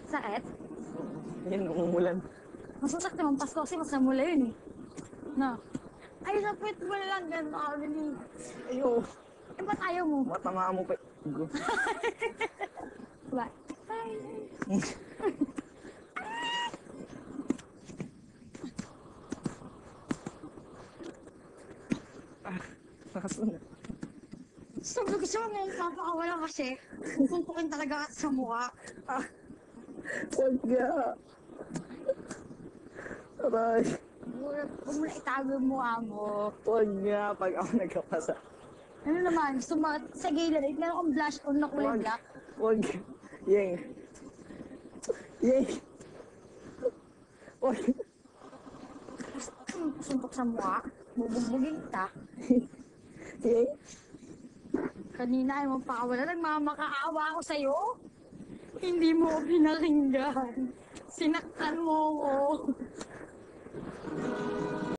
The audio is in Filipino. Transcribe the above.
Sakit? Yan, umuulan. Masasakit naman Pasko kasi mas namula yun eh. No. Ay, sa puwet mo lang ganun ako ni. Ayo, Eh, ba't ayaw mo? matama mo pa. Go. Ba? Ay. Nakasunod. Sabi ko siya mo, papakawala kasi. Pupuntukin talaga sa mukha. Huwag nga. Aray. Huwag mo na itago yung mukha mo. Huwag nga pag ako nagkapasa. Ano naman, gusto mo sa gilid, meron akong blush on na kulay Huwag. black. Huwag. Yeng. Yeng. Huwag. Suntok sa mukha. Bubugbugin kita. Yeng. Kanina ay magpakawala, nagmamakaawa ako sa'yo. Hindi mo ako pinakinggan. Sinaktan mo ako.